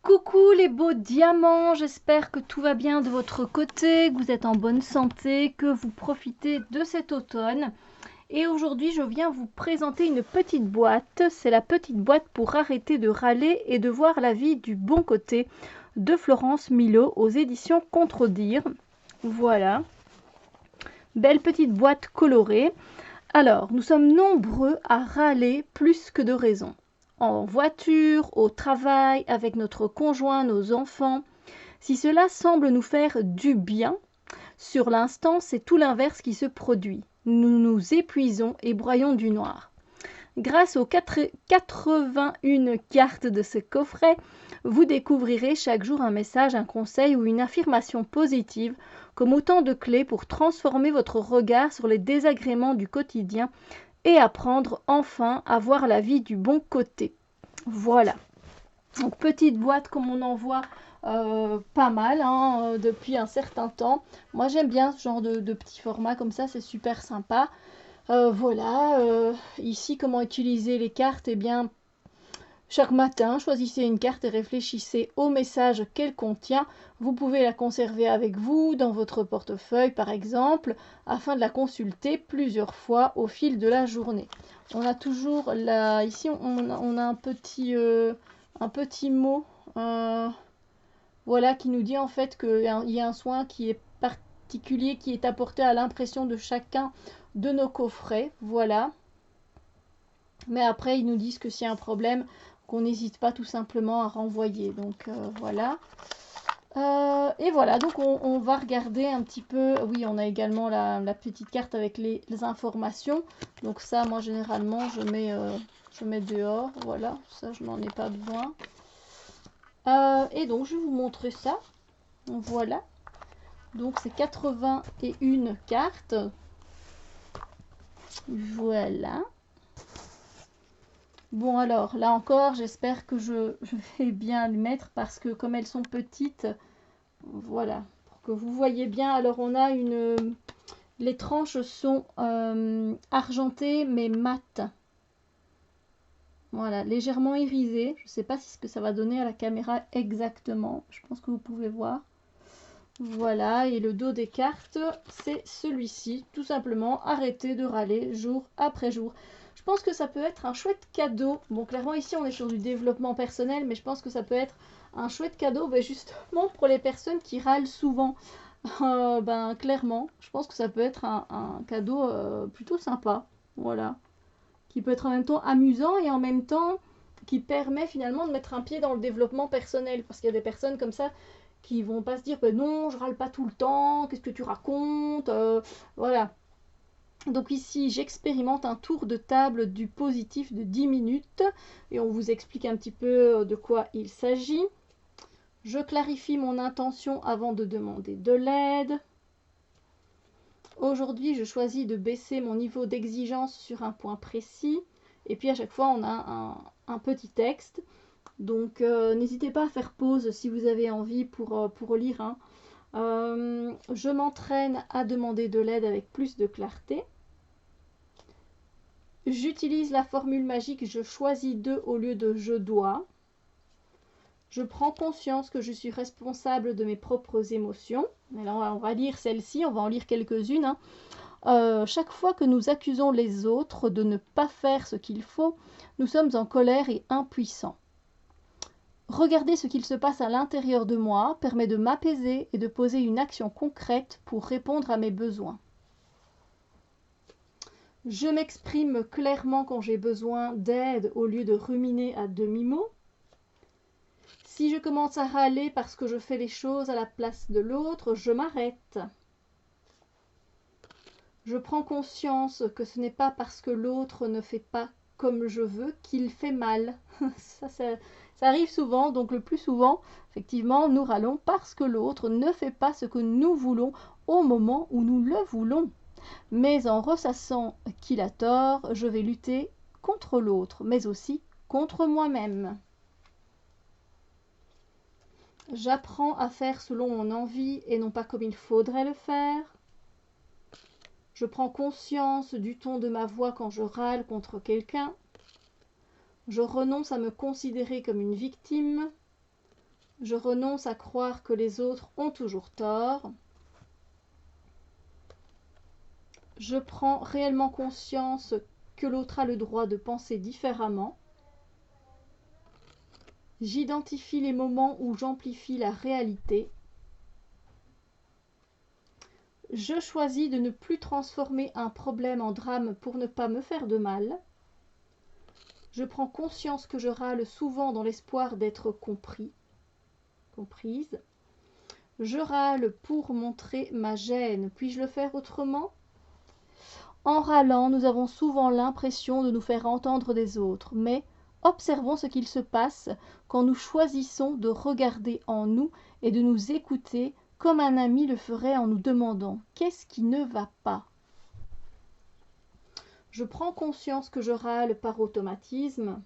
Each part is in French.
Coucou les beaux diamants, j'espère que tout va bien de votre côté, que vous êtes en bonne santé, que vous profitez de cet automne. Et aujourd'hui, je viens vous présenter une petite boîte. C'est la petite boîte pour arrêter de râler et de voir la vie du bon côté de Florence Milot aux éditions Contredire. Voilà, belle petite boîte colorée. Alors, nous sommes nombreux à râler plus que de raison. En voiture, au travail, avec notre conjoint, nos enfants. Si cela semble nous faire du bien, sur l'instant, c'est tout l'inverse qui se produit. Nous nous épuisons et broyons du noir. Grâce aux 81 cartes de ce coffret, vous découvrirez chaque jour un message, un conseil ou une affirmation positive comme autant de clés pour transformer votre regard sur les désagréments du quotidien et apprendre enfin à voir la vie du bon côté. Voilà. Donc petite boîte comme on en voit pas mal depuis un certain temps. Moi j'aime bien ce genre de petit format comme ça, c'est super sympa. Voilà, ici comment utiliser les cartes? Eh bien, chaque matin, choisissez une carte et réfléchissez au message qu'elle contient. Vous pouvez la conserver avec vous dans votre portefeuille par exemple, afin de la consulter plusieurs fois au fil de la journée. On a toujours là, ici on a un petit mot voilà, qui nous dit en fait qu'il y a un soin qui est particulier, qui est apporté à l'impression de chacun de nos coffrets. Voilà. Mais après, ils nous disent que s'il y a un problème, qu'on n'hésite pas tout simplement à renvoyer. Donc voilà. Et voilà, donc on va regarder un petit peu. Oui, on a également la petite carte avec les informations. Donc ça, moi, généralement, je mets dehors. Voilà, ça, je n'en ai pas besoin. Et donc, je vais vous montrer ça. Voilà. Donc, c'est 81 cartes. Voilà. Bon alors, là encore, j'espère que je vais bien les mettre parce que comme elles sont petites, voilà, pour que vous voyez bien. Alors on a les tranches sont argentées mais mates. Voilà, légèrement irisées. Je ne sais pas ce que ça va donner à la caméra exactement. Je pense que vous pouvez voir. Voilà, et le dos des cartes, c'est celui-ci. Tout simplement, arrêtez de râler jour après jour. Je pense que ça peut être un chouette cadeau. Bon, clairement, ici, on est sur du développement personnel, mais je pense que ça peut être un chouette cadeau, justement, pour les personnes qui râlent souvent. Clairement, je pense que ça peut être un cadeau plutôt sympa. Voilà. Qui peut être en même temps amusant et en même temps qui permet finalement de mettre un pied dans le développement personnel. Parce qu'il y a des personnes comme ça qui vont pas se dire ben non, je râle pas tout le temps, qu'est-ce que tu racontes, voilà. Donc ici, j'expérimente un tour de table du positif de 10 minutes et on vous explique un petit peu de quoi il s'agit. Je clarifie mon intention avant de demander de l'aide. Aujourd'hui, je choisis de baisser mon niveau d'exigence sur un point précis. Et puis à chaque fois, on a un petit texte. Donc n'hésitez pas à faire pause si vous avez envie pour lire. Je m'entraîne à demander de l'aide avec plus de clarté. J'utilise la formule magique je choisis de au lieu de je dois. Je prends conscience que je suis responsable de mes propres émotions. Et là, on va lire celle-ci, on va en lire quelques-unes. Chaque fois que nous accusons les autres de ne pas faire ce qu'il faut, nous sommes en colère et impuissants. Regarder ce qu'il se passe à l'intérieur de moi permet de m'apaiser et de poser une action concrète pour répondre à mes besoins. Je m'exprime clairement quand j'ai besoin d'aide au lieu de ruminer à demi-mot. Si je commence à râler parce que je fais les choses à la place de l'autre, je m'arrête. Je prends conscience que ce n'est pas parce que l'autre ne fait pas comme je veux qu'il fait mal. Ça arrive souvent, donc le plus souvent, effectivement, nous râlons parce que l'autre ne fait pas ce que nous voulons au moment où nous le voulons. Mais en ressassant qu'il a tort, je vais lutter contre l'autre, mais aussi contre moi-même. J'apprends à faire selon mon envie et non pas comme il faudrait le faire. Je prends conscience du ton de ma voix quand je râle contre quelqu'un. Je renonce à me considérer comme une victime. Je renonce à croire que les autres ont toujours tort. Je prends réellement conscience que l'autre a le droit de penser différemment. J'identifie les moments où j'amplifie la réalité. Je choisis de ne plus transformer un problème en drame pour ne pas me faire de mal. Je prends conscience que je râle souvent dans l'espoir d'être comprise. Je râle pour montrer ma gêne. Puis-je le faire autrement ? En râlant, nous avons souvent l'impression de nous faire entendre des autres, mais observons ce qu'il se passe quand nous choisissons de regarder en nous et de nous écouter comme un ami le ferait en nous demandant « Qu'est-ce qui ne va pas ?» Je prends conscience que je râle par automatisme.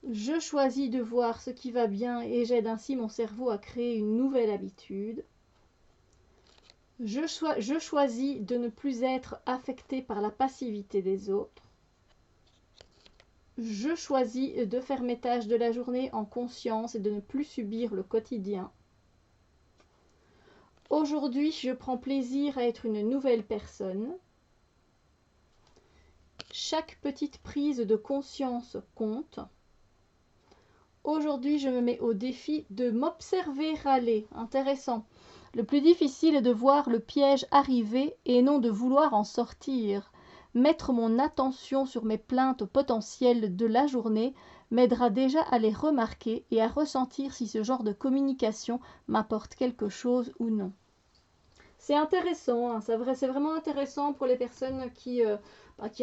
Je choisis de voir ce qui va bien et j'aide ainsi mon cerveau à créer une nouvelle habitude. Je choisis de ne plus être affecté par la passivité des autres. Je choisis de faire mes tâches de la journée en conscience et de ne plus subir le quotidien. Aujourd'hui, je prends plaisir à être une nouvelle personne. Chaque petite prise de conscience compte. Aujourd'hui, je me mets au défi de m'observer râler. Intéressant. Le plus difficile est de voir le piège arriver et non de vouloir en sortir. Mettre mon attention sur mes plaintes potentielles de la journée m'aidera déjà à les remarquer et à ressentir si ce genre de communication m'apporte quelque chose ou non. C'est intéressant, hein, c'est vraiment intéressant pour les personnes qui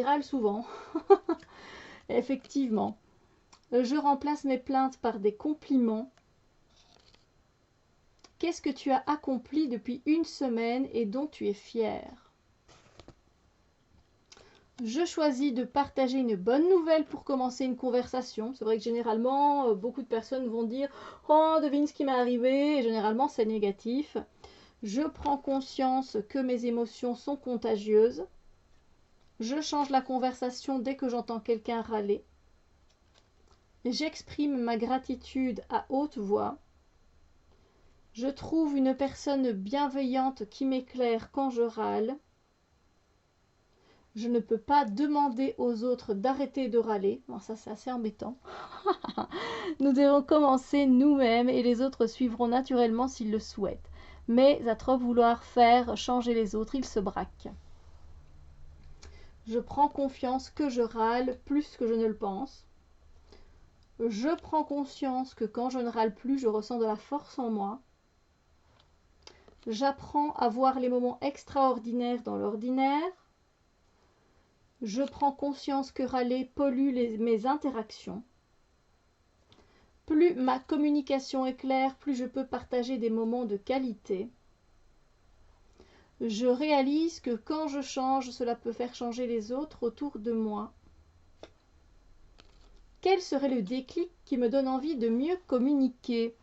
râlent souvent. Effectivement. Je remplace mes plaintes par des compliments. Qu'est-ce que tu as accompli depuis une semaine et dont tu es fier ? Je choisis de partager une bonne nouvelle pour commencer une conversation. C'est vrai que généralement, beaucoup de personnes vont dire « Oh, devine ce qui m'est arrivé » et généralement, c'est négatif. Je prends conscience que mes émotions sont contagieuses. Je change la conversation dès que j'entends quelqu'un râler. J'exprime ma gratitude à haute voix. Je trouve une personne bienveillante qui m'éclaire quand je râle. Je ne peux pas demander aux autres d'arrêter de râler. Bon, ça, c'est assez embêtant. Nous devons commencer nous-mêmes et les autres suivront naturellement s'ils le souhaitent. Mais à trop vouloir faire changer les autres, ils se braquent. Je prends confiance que je râle plus que je ne le pense. Je prends conscience que quand je ne râle plus, je ressens de la force en moi. J'apprends à voir les moments extraordinaires dans l'ordinaire. Je prends conscience que râler pollue mes interactions. Plus ma communication est claire, plus je peux partager des moments de qualité. Je réalise que quand je change, cela peut faire changer les autres autour de moi. Quel serait le déclic qui me donne envie de mieux communiquer ?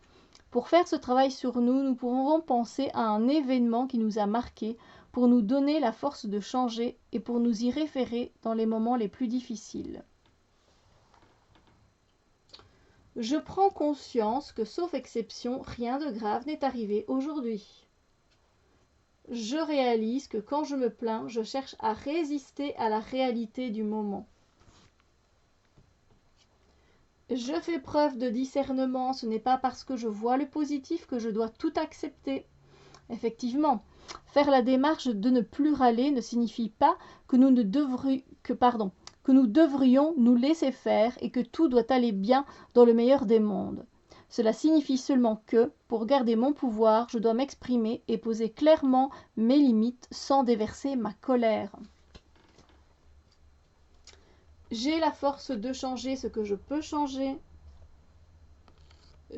Pour faire ce travail sur nous, nous pouvons penser à un événement qui nous a marqués pour nous donner la force de changer et pour nous y référer dans les moments les plus difficiles. Je prends conscience que, sauf exception, rien de grave n'est arrivé aujourd'hui. Je réalise que quand je me plains, je cherche à résister à la réalité du moment. Je fais preuve de discernement, ce n'est pas parce que je vois le positif que je dois tout accepter. Effectivement, faire la démarche de ne plus râler ne signifie pas que nous devrions nous laisser faire et que tout doit aller bien dans le meilleur des mondes. Cela signifie seulement que, pour garder mon pouvoir, je dois m'exprimer et poser clairement mes limites sans déverser ma colère. J'ai la force de changer ce que je peux changer.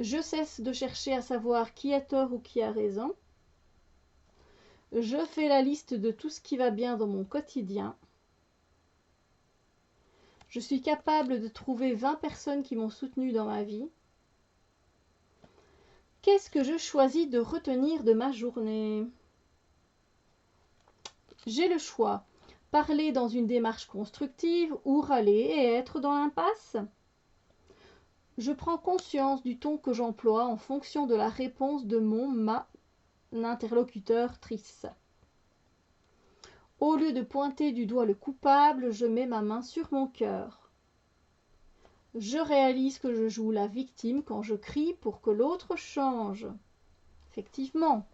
Je cesse de chercher à savoir qui a tort ou qui a raison. Je fais la liste de tout ce qui va bien dans mon quotidien. Je suis capable de trouver 20 personnes qui m'ont soutenu dans ma vie. Qu'est-ce que je choisis de retenir de ma journée ? J'ai le choix. Parler dans une démarche constructive ou râler et être dans l'impasse. Je prends conscience du ton que j'emploie en fonction de la réponse de ma interlocutrice. Au lieu de pointer du doigt le coupable, je mets ma main sur mon cœur. Je réalise que je joue la victime quand je crie pour que l'autre change. Effectivement,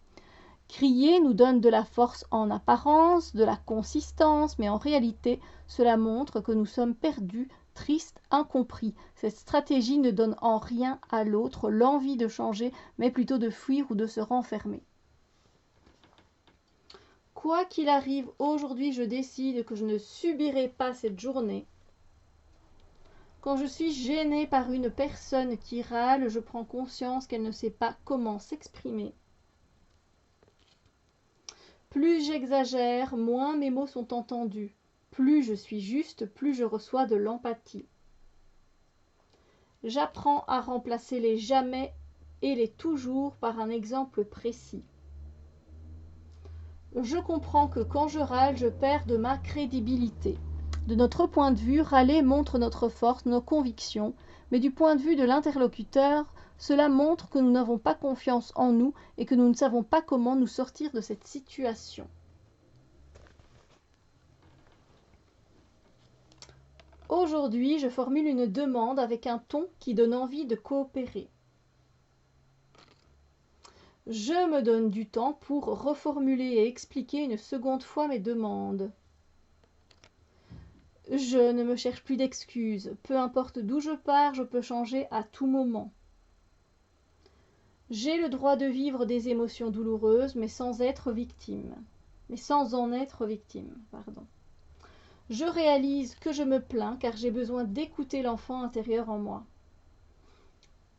crier nous donne de la force en apparence, de la consistance, mais en réalité, cela montre que nous sommes perdus, tristes, incompris. Cette stratégie ne donne en rien à l'autre l'envie de changer, mais plutôt de fuir ou de se renfermer. Quoi qu'il arrive, aujourd'hui, je décide que je ne subirai pas cette journée. Quand je suis gênée par une personne qui râle, je prends conscience qu'elle ne sait pas comment s'exprimer. Plus j'exagère, moins mes mots sont entendus. Plus je suis juste, plus je reçois de l'empathie. J'apprends à remplacer les jamais et les toujours par un exemple précis. Je comprends que quand je râle, je perds de ma crédibilité. De notre point de vue, râler montre notre force, nos convictions, mais du point de vue de l'interlocuteur, cela montre que nous n'avons pas confiance en nous et que nous ne savons pas comment nous sortir de cette situation. Aujourd'hui, je formule une demande avec un ton qui donne envie de coopérer. Je me donne du temps pour reformuler et expliquer une seconde fois mes demandes. Je ne me cherche plus d'excuses. Peu importe d'où je pars, je peux changer à tout moment. J'ai le droit de vivre des émotions douloureuses, mais sans être victime. Je réalise que je me plains car j'ai besoin d'écouter l'enfant intérieur en moi.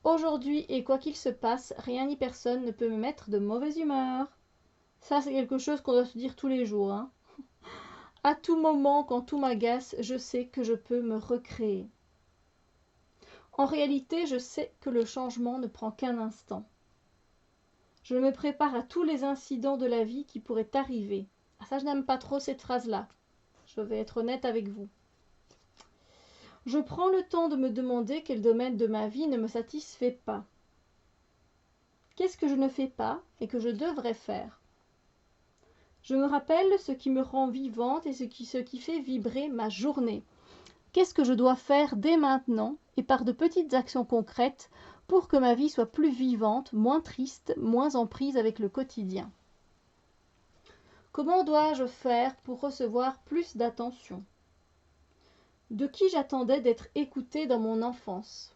Aujourd'hui, et quoi qu'il se passe, rien ni personne ne peut me mettre de mauvaise humeur. Ça, c'est quelque chose qu'on doit se dire tous les jours, hein. À tout moment, quand tout m'agace, je sais que je peux me recréer. En réalité, je sais que le changement ne prend qu'un instant. Je me prépare à tous les incidents de la vie qui pourraient arriver. Ah, ça, je n'aime pas trop cette phrase-là. Je vais être honnête avec vous. Je prends le temps de me demander quel domaine de ma vie ne me satisfait pas. Qu'est-ce que je ne fais pas et que je devrais faire? Je me rappelle ce qui me rend vivante et ce qui fait vibrer ma journée. Qu'est-ce que je dois faire dès maintenant et par de petites actions concrètes pour que ma vie soit plus vivante, moins triste, moins en prise avec le quotidien? Comment dois-je faire pour recevoir plus d'attention? De qui j'attendais d'être écoutée dans mon enfance?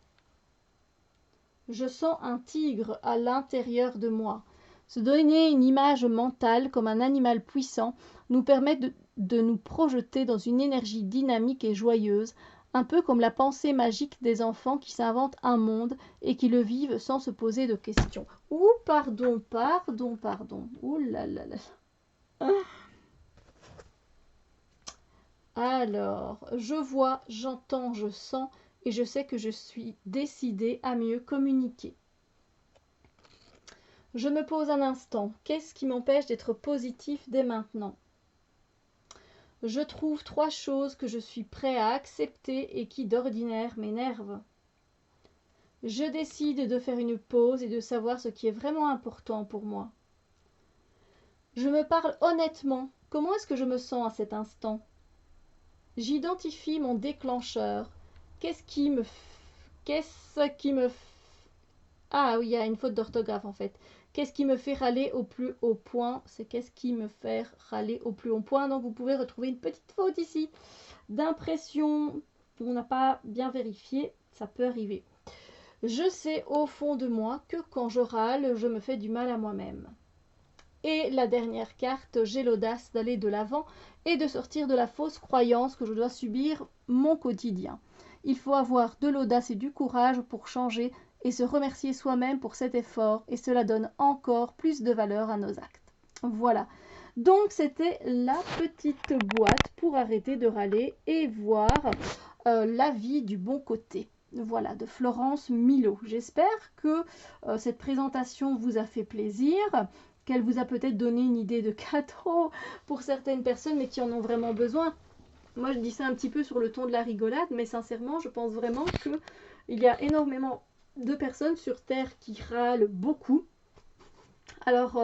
Je sens un tigre à l'intérieur de moi. Se donner une image mentale comme un animal puissant nous permet de nous projeter dans une énergie dynamique et joyeuse, un peu comme la pensée magique des enfants qui s'inventent un monde et qui le vivent sans se poser de questions. Ouh, pardon. Ouh là là là. Alors, je vois, j'entends, je sens et je sais que je suis décidée à mieux communiquer. Je me pose un instant. Qu'est-ce qui m'empêche d'être positif dès maintenant? Je trouve 3 choses que je suis prêt à accepter et qui d'ordinaire m'énervent. Je décide de faire une pause et de savoir ce qui est vraiment important pour moi. Je me parle honnêtement. Comment est-ce que je me sens à cet instant? J'identifie mon déclencheur. Qu'est-ce qui me... Ah oui, il y a une faute d'orthographe en fait. Qu'est-ce qui me fait râler au plus haut point? C'est qu'est-ce qui me fait râler au plus haut point. Donc vous pouvez retrouver une petite faute ici d'impression. On n'a pas bien vérifié. Ça peut arriver. Je sais au fond de moi que quand je râle, je me fais du mal à moi-même. Et la dernière carte, j'ai l'audace d'aller de l'avant et de sortir de la fausse croyance que je dois subir mon quotidien. Il faut avoir de l'audace et du courage pour changer et se remercier soi-même pour cet effort et cela donne encore plus de valeur à nos actes. Voilà. Donc c'était la petite boîte pour arrêter de râler et voir la vie du bon côté. Voilà, de Florence Milo. J'espère que cette présentation vous a fait plaisir, qu'elle vous a peut-être donné une idée de cadeau pour certaines personnes, mais qui en ont vraiment besoin. Moi, je dis ça un petit peu sur le ton de la rigolade, mais sincèrement, je pense vraiment que Il y a énormément de personnes sur Terre qui râlent beaucoup. Alors,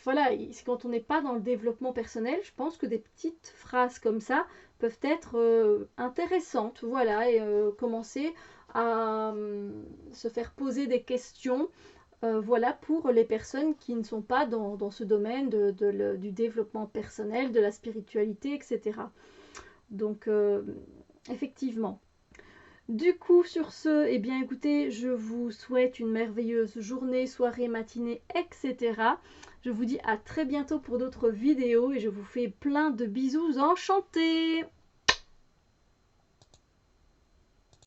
voilà, quand on n'est pas dans le développement personnel, je pense que des petites phrases comme ça peuvent être intéressantes, voilà, et commencer à se faire poser des questions, voilà, pour les personnes qui ne sont pas dans ce domaine du développement personnel, de la spiritualité, etc. Donc, effectivement. Du coup, sur ce, eh bien écoutez, je vous souhaite une merveilleuse journée, soirée, matinée, etc. Je vous dis à très bientôt pour d'autres vidéos et je vous fais plein de bisous enchantés!